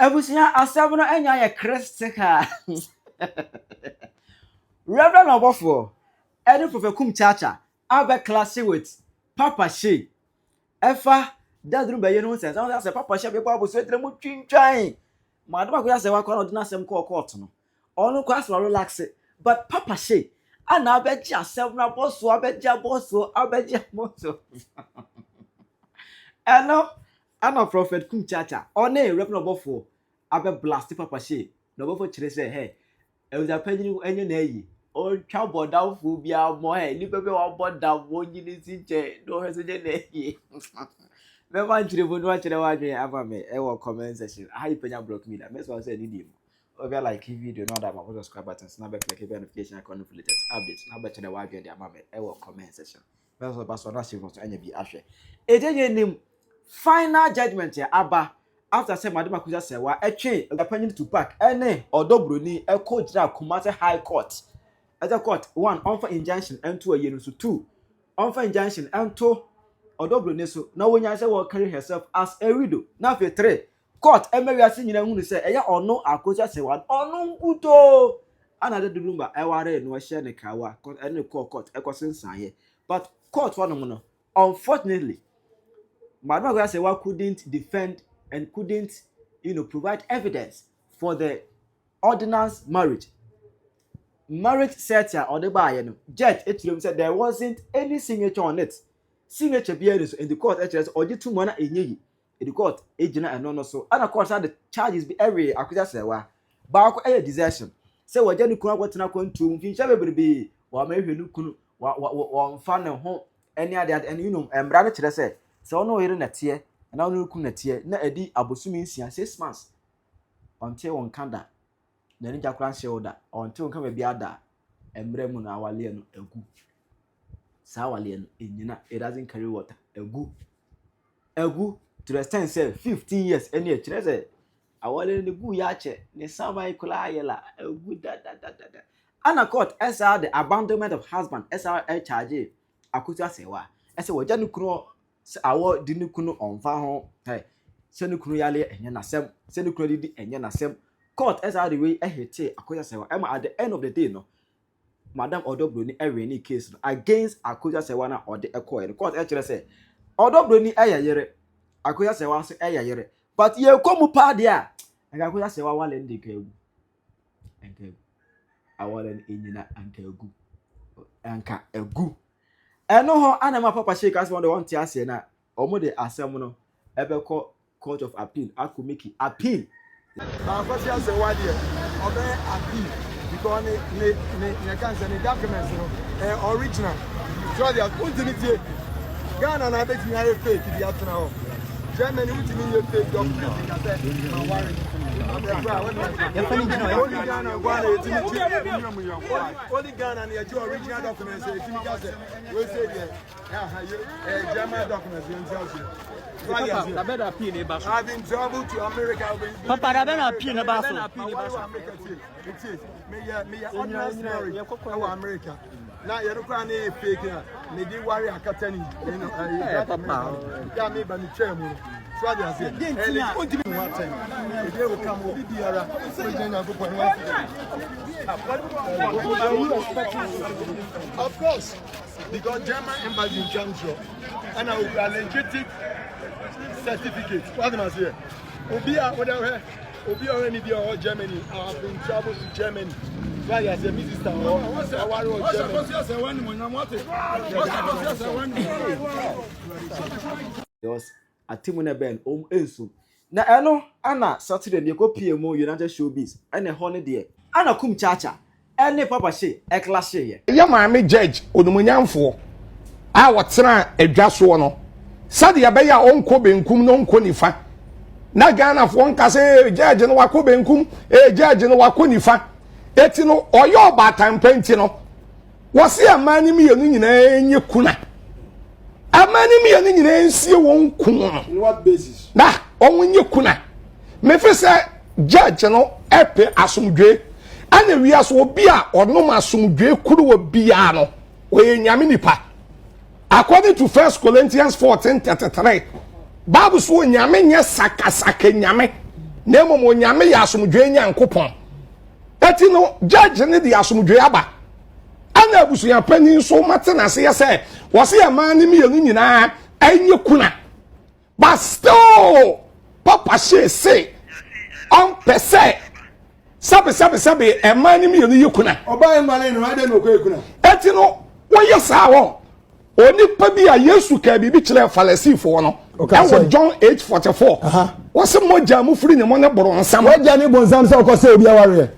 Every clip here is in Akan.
Ebusia asem no enya ye Christica. Rev Obofour Kumchacha Kumchacha abe class with Papa Shee. Efa Daddy Lumba ye no sense. I say Papa Shee be Bible so etre mu twintwan. Madam ko say wa kwa na asem ko court no. Onu kwa so relax. But Papa Shee ana abeji asem na boss abeji boss. Ano Prophet Kumchacha one Rev Obofour abe blàst Papa Shee. No Obofour chire say hey e was a penny enye na yi o twa boda fu bia mo he ni bebe wa boda wo nyini si che do he so je na yi me man chire bo no chire wa dwen aba me e wo comment section how Penyah block me that me so say ni dim o be like video no that my subscribe button na be click notification icon for latest updates na be chire wa dwen dia ma me e wo comment section me so ba so na share so anya bi ahwe ejenye nim final judgment ya aba after say madam akuja say wa etwe Penyah to pack ene odobroni e ko jira Kumasi High Court as a court 1 on for injunction and 2 year so 2 on for injunction and 2 odobroni so na wonya say will carry herself as a widow na fe 3 court emeriasi nyina hunu say eya ono akuja say wa ono nguto ana Daddy Lumba e ware no hye ne kawa ene court e kosensan here but court one no unfortunately madam akuja say wa couldn't defend and couldn't, provide evidence for the ordinance marriage. Marriage setter or the buyer. Judge said there wasn't any signature on it. Signature bearings in the court or the 2 months in the court, agent and no so. And of course, the charges be every accusation. But a desertion. So what Jenny Kuna what not going to finish be or maybe look one fan and home any other and brother to say. So no here in a tear. And I will look at here. Na edi abosumi 6 months until on kanda. Na ninja kwan shoulder until on come be ada. Emre mu na awale no egu. Sa awale no enyina it doesn't carry water. Egu to the extent say 15 years any kire say awale ne gu ya che ne samai kula ayela egu da. Ana court SR the abandonment of husband SR charge akuta sewa. Ese woja no kro awo dinu kunu onfa ho senu kunu yale enye nasem senu kunu didi enye nasem court as the way ehete akoja sewa at the end of the day no madam odobroni any case no against akoja sewa na ode ekoe the court chere say odobroni eyeyere akoja sewa so eyeyere but ye komu pa dia akoja sewa wale ndika egu enka awale enyina anka egu eno ho anama Papa Shee kasi won want ase na omo de asem no ebeko court of appeal aku make appeal na kwasi ase wade obe appeal because ne can say the documents no original so they are continuity Ghana na be tin ya fake di atena ho Germany we tin ya fake document ka say na warrant only Ghana and your original documents. We say German documents. I've been traveled to America. Papa, I've been a peanut butter. It is. May America. Now you're not fake. Me di worry a katani. Yeah, me by the chairman. So they say, they will come over here. Of course, because German embassy in Jamshore and I will be a legitimate certificate. What am I saying? Obi already be all Germany. I have been traveled to Germany. Why as a minister Germany. Atimuna ben ensu na eno ana Saturday de ko PMO United Showbiz ene ho ne de ana Kumchacha ene Papa Shee e clash ye ya maame judge onumonyamfo a wotena adwaso no sade ya be ya onko benkum no onko nifa na Ghana fo nkase judge no wako benkum judge no wako nifa eti no oyo obatan penti no wose amani mi yenu nyina enye kuna amani mi yenu nyina ensie won kun on what basis na onye kuna me fe say judge no epe asomdwe ana wiaso obi a onom asomdwe kuru obi a no we nyame nipa according to 1 Corinthians 14:33 Bible so nyame nye sakasaka nyame na emo nyame ya asomdwe nyankopon eti no judge ne di asomdwe aba ana abusuya pani so mate na se yese wo se ma ne mienu nyina anye kuna but still Papa Shee say on pese sabe e ma ne mienu yekuna oba e ma ne no ade no ko yekuna eti no wo yesa wo oni pa bi a Yesu ka bibi kire Farisifo no e John 8:44 wo se moja mu firi ne mo ne boro nsam moja ne bonsam se ko se obi aware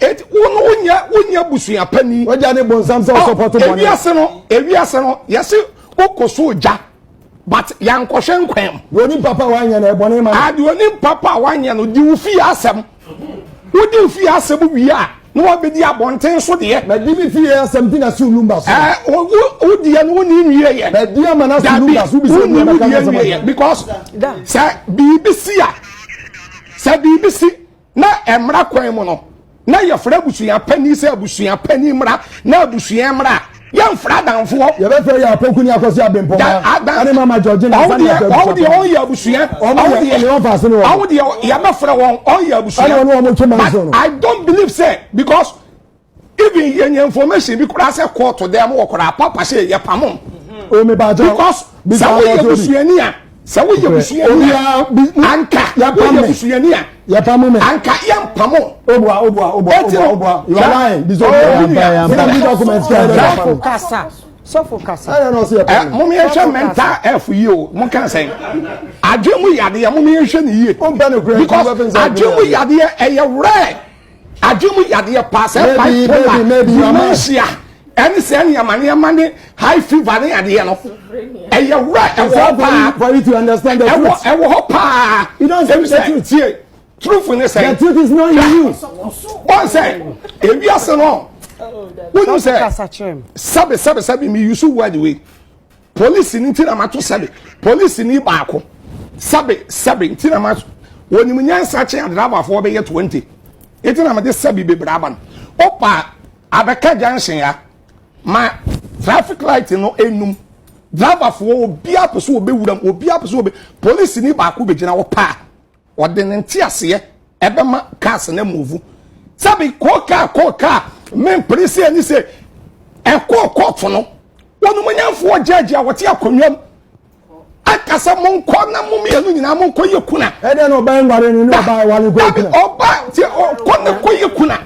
et unya busuya pani moja ne bonsam se support mo ne ewiase no yesi okoso oja but yankwohwe nkwem woni papa wanya na ebone ma ade woni papa wanya no di ufi asem wodi ufi asem wi a no obedi abonten so de na di bi fi asem ti na su lumba so wodi ya no woni nwie ye na di ama na su lumba so bi se na kan because sa BBC na emra kwan mu no na ye fra busuya pani se abusuya pani mra na abusuya mra yan fra danfo ye be fe ya poku ni akosi abempo ani mama George na fa na on ya abusuya on ya be fra won on ya abusuya I don't believe say because even yen information bi kura say court to them wo kura Papa Shee ye pamon o me ba because sa wo ya abusuya ni a sa wo ya abusuya ni anka ya abusuya ni a ya pamu me anka ya pamo obua you are lying this is documents so focus I don't know say mommy ehwe mental f you mo kan say adwemu yade ya mommy ehwe ni yie because adwemu yade e ye rare adwemu yade pass dementia and say amane high fever ni yade no e ye rare for you to understand the truth e wo pa you don't say truthfulness the truth is not in you one say ebi aseno when you say sabe me you so word way police ni tina mato sabe police ni baako sabe tina mato woni munyansa che driver for be 20 etina me de sabe be braban opa abeka junction ya ma traffic light no enum driver for obi apeso obe wuram obi apeso obe police ni baako be gina wo pa ordinance ase ebe ma cars na move sabe koka men police ani say e court no wonu manyafo judge a wote akonwam akasa monko na momienu nyina monko yekuna ede no ba ngware ni ba wale ko yekuna oba ti ko ne ko yekuna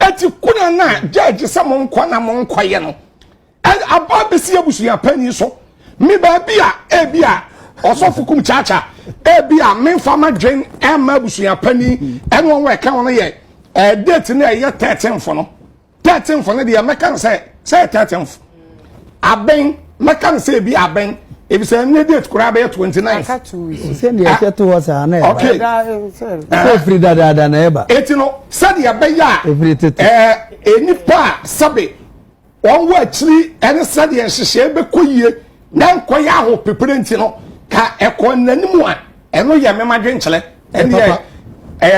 eti kuna na judge sa monko na monko ye no aba besi abusuya pani so mi ba bia ebia Obofour Kumchacha ebia me fama dwen ema abusuya pani eno we ka won ye date na ye 13 fo no 13 fo no de meka say 13 fo aben meka say bi aben e bi say ne date kura be 29 aka 2 weeks say ne ye to was na e okay say free dada na eba etino say de be ya enipa sabe won wa chiri ene say de hihye be koyie na nkoya ho peperenti no ka ekon nanimu a eno ye mema dwenkyele ene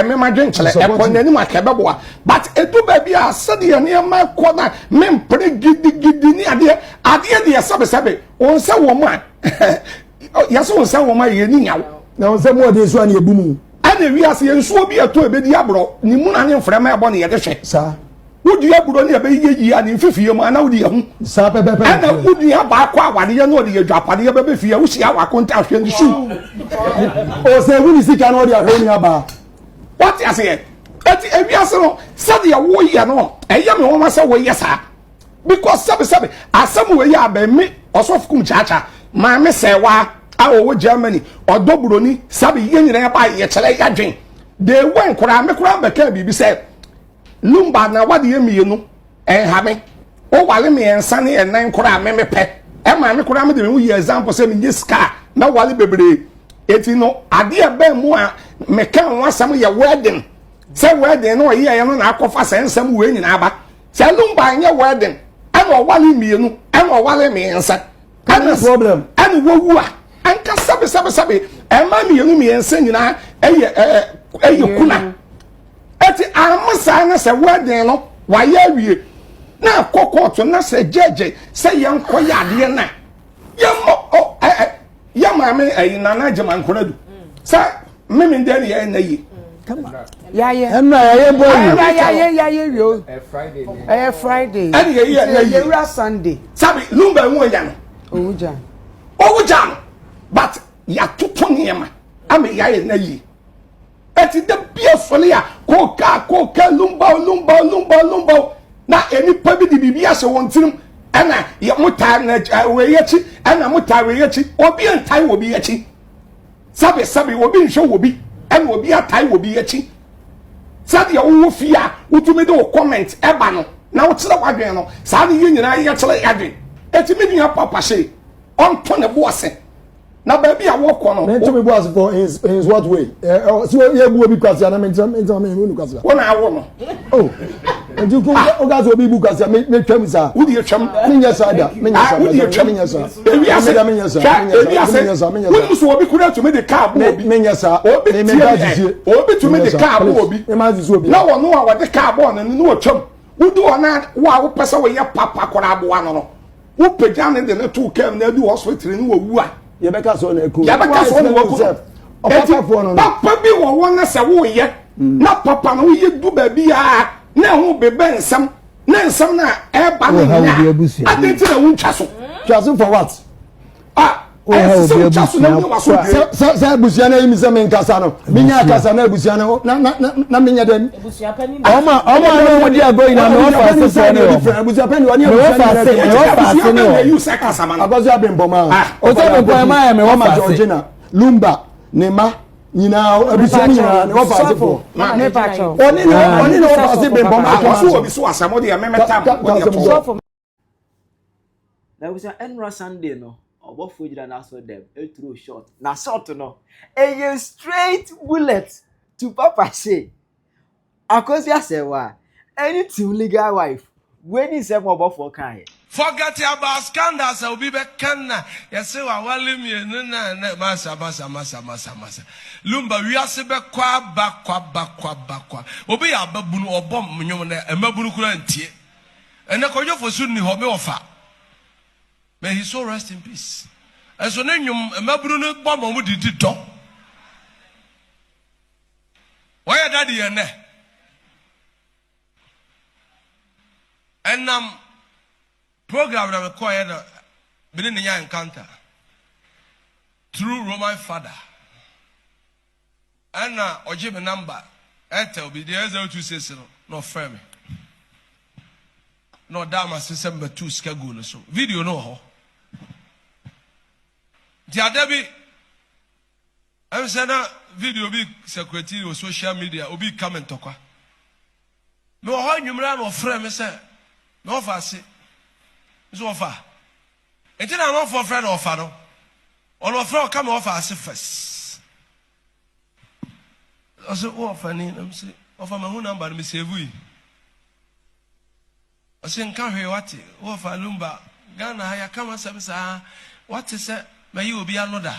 mema dwenkyele ekon nanimu a ka beboa but edu ba bia sade ye ne ma ko na mempre gidi ni ade de sabe on se wo ma yaso on se wo ma ye ni nyawo na on se mo de so an ye bumu ana wi ase ye nsuo bi eto ebedi abro ni mu na ne mframa ebo ne ye de hwe sa wudi aburo ne be yi ani mfifie mu ana wudi hu sa pepepe ana wudi aba kwa awade ye no de ye dwapade ye be fie wo hia wa konta ahwe ndi su o se wudi sika no de ahwe ni aba what you say eti ewiase no sade ye wo ye no eye me won say wo ye sa because sabe asem wo ye aba me Obofour Kumchacha ma me se wa a wo Germany odoburoni sabe ye nyina ba ye chele ya dwen de wen kura me kura be ka bibi say Lumba na wade ye mienu hame o wale me ensa ne enan kura me pe e ma me kura me de me example say me nye ska na wale bebre eti no ade e ba mu a me kan wasam ye wedding say wedding no ye ye no na akofa sensam we nyina aba say Lumba nye wedding e no wale mienu e no wale me ensa no problem and wo wu a anka sabe e ma mienu me ensa nyina eye kuna eti amasa na se wedding no wa ya wie na kokoto na se jeje se yenko yade na yemo ya ma me nana jema nkoradu sa meme ndani ya na yi Come on. Yeah. Friday. And Yeah, Sunday. Sabi Lumba Moyan. Owujan. But ya tutoniema. Ame ya na yi. Eti de bia folia koka lumba. Na eni pabi di bibia se wontirim. Ana ya muta na weyechi. Ana muta weyechi. Obi entai obi yechi. Sabi obi nhwe obi. Ana obi atai obi yechi. Sabi ya wo fia utumi de comment eba no. Na wo kire wadwen no. Sa ne nyina ye kire yadwen. Eti me nua Papa Shee. On to ne boase. Na baby a walk on. Men to me boss for his what way? So ye bu obi kwase na men me unu kwase. Wona awo no. Oh. And you go oga so obi bu kwase me twam sa. Wo di twam. Menya sa da. Menya sa. Ebi ase. Wo so obi kura to me de car bo obi. Menya sa. Obi to me de car bo obi. E ma zisu obi. Na wo no a wo de car bo no no twam. Wo do ona wo pesa wo ye papa kora bo ano no. Wo pagya ne de ne to kam na bi hospital ni wo wu a. Yebeka so na eku. Yebeka so na eku. Papa fo no. Papa bi wo wona se wo ye. Na papa no ye du ba bi a na ho bebe nsam. Na nsam na e ba na nya. Adenti na wo ntwa so. Twa so for what? Ah, so ntwa so na wo waso. Sa busia na yimi se men kasa no. Minya kasa na busia na minya dem. Busia pani. Oma no wodi agoyi na no fa se no. Busia pani woni fa no. You say kasa man. Agozi abemboma. O se me boy ma me wo fa Georgina. Lumba, Nema, nyina abusia nyina ne wo fa se fo. Ne pa cho. Oni no fa se bemboma. So obi so asamo de amemeta. Na we say Enra Sunday no. Obofour jira na so dem. E throw shot. Na shot no. A straight bullet to Papa Shee. Akosi asewa. Any team legal wife. When he say Obofour kan. Forget about scandals. I'll be back. Canna. Yes, I will me. No, massa. Lumba, we are sebe kwa. Obi a babunu or bomb munyone and babunu kurantie. And the koyo for soon ni hobe ofa. May he so rest in peace. As so name mabunu bomb on the dito. Why are daddy and ne? And program that we call it within the young encounter through Roman father. And Ojib number Ethel be there 0260 no frame. No dama system but 2 schedule so video no ho. Debbie I'm saying video be secretary or social media or be comment talker. No how you no frame say no fast. So offer. It is not for friend or father. Or no friend come offer as first. I said, oh, funny. I'm saying, offer my own number, me say, we. I said, can't hear what? Offer Lumba. Ghana, I come and say, what is it? May you be another.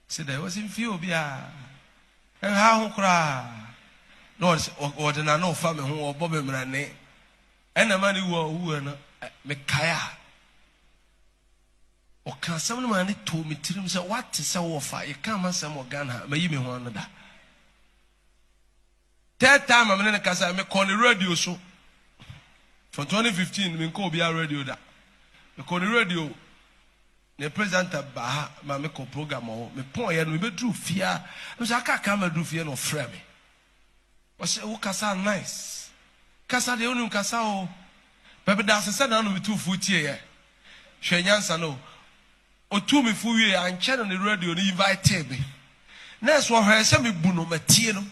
Said, I was in few be a. And how cry? No, or the no family who or Bobby Mrane. And the man who are Mekaya. Or can someone told me to him, say, what is our fire? You can't answer more Ghana, may you be one another. Third time I'm in the casa, I make on the radio show. From 2015, we call be a radio that. We call the radio. The president of Baha, my make a program or me point and we be do fear. I say, I can't come and do fear no frame. I say, oh, casa nice. Casa the only casa. But that's a son of 2 foot here. Shenyansa no. Or 2 me full year and channel the radio and invite me. Next one, I say me buno matino.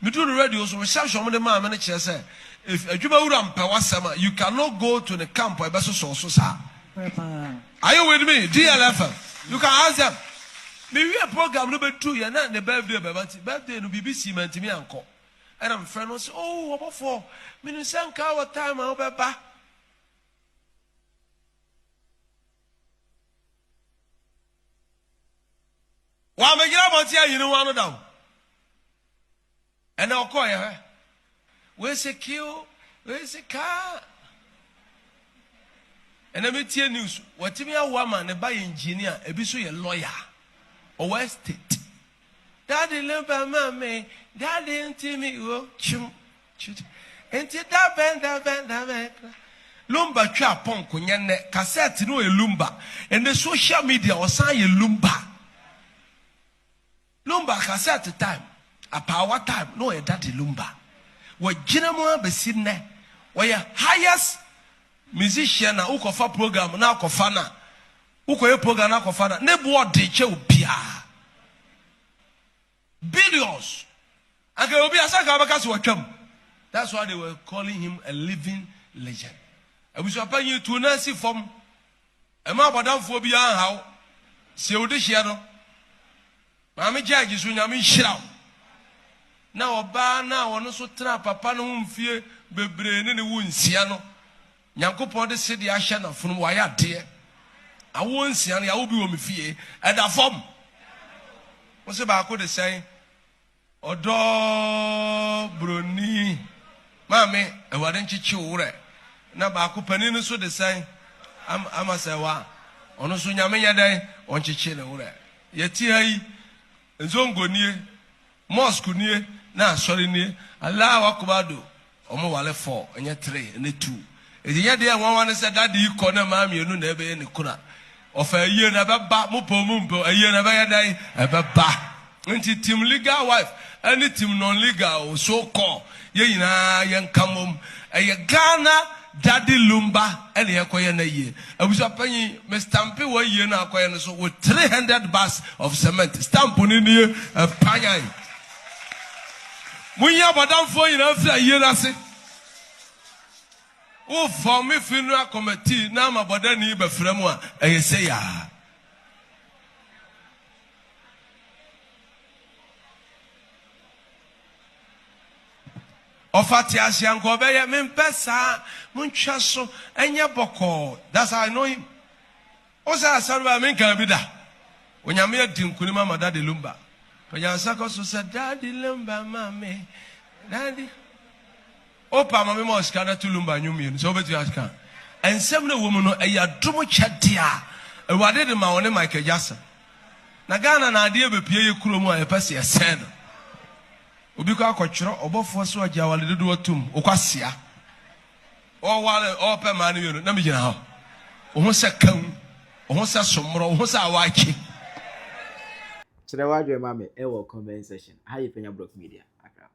Me do the radio so we shall show me the man manager say if a juba uram pewasama you cannot go to the camp or beso so. Are you with me? DLF. You can ask them. Maybe a program number 2 you're not the birthday birthday no BBC man to me uncle. And I'm friend was oh Obofour me sanka our time I beba. Wa me gira botia you know one down. And I'll call her. Where's the queue? Where's the car? And I meet you news. What if you are a woman, a by engineer, a bishop, a lawyer, or West State? Daddy Lumba, mammy, Daddy into me, oh, chum, into that bend. Lumba twa pon kunyane cassette no e Lumba and the social media or sign Lumba. Lumba cassette time, a power time, no a Daddy Lumba. What Jinamo besine, where your highest musician na ukofa program na kofana. Ukoye program na kofana. Nebuwa deche upia. Billions. And that's why they were calling him a living legend. I was applying you to Nancy from a map of phobia how. See what this year. Mammy Jack is when I'm in shout. Now a bar now on also trap a panum fear, be brain in the wound, Siano. Yanko Ponte said the Ashana from Wyatt dear. I won't see any, I will be on me fear at a form. What's about could say? Odo Bruni, Mammy, a wadenchi chure. Na ba ko paninu so de sai amasewa ono so nyame yadai on chichi ne wure yeti hai nzongo nie mosque nie na sori nie Allah akubado omo wale 4 enye 3 ne 2 ejinya de anwa ne se dade iko na ma mienu na ebe ne kuna ofa yie na beba mo mpo yie na ba yadai ebeba nti team legal wife any team non legal so call ye nyina ye nkamom eye Ghana Daddy Lumba and Yakoya na ye. I was a penny, Miss Stampy 1 year now, so with 300 bars of cement. Stamp on in here, a Penyah. When you have a down for you, after a year, I say, oh, for me, funeral committee, now my body need a framework, and you say, ah. Ofati asianko beye mimpesa munchaso enye boko. That's how I know him. Osa asaruba minka bida. Onyame adinkuni mama Daddy Lumba. Penyah sako so said Daddy Lumba mame. Daddy. Opa mame mo skana tu Lumba nyumi. So betu aska. Ensem na woman no eya dumo chadia. Ewade de ma woni Michael Jackson. Na Ghana na ade bepie ye kuromu a epese esen. Ubiko akochiro Obofour so agya wale dodo atum okwasia o wale o pe ma ne na me gina ha o ho se kan o ho se somro o ho se awachi Today wadwe mame e wo comment section how you Penyah Block Media Accra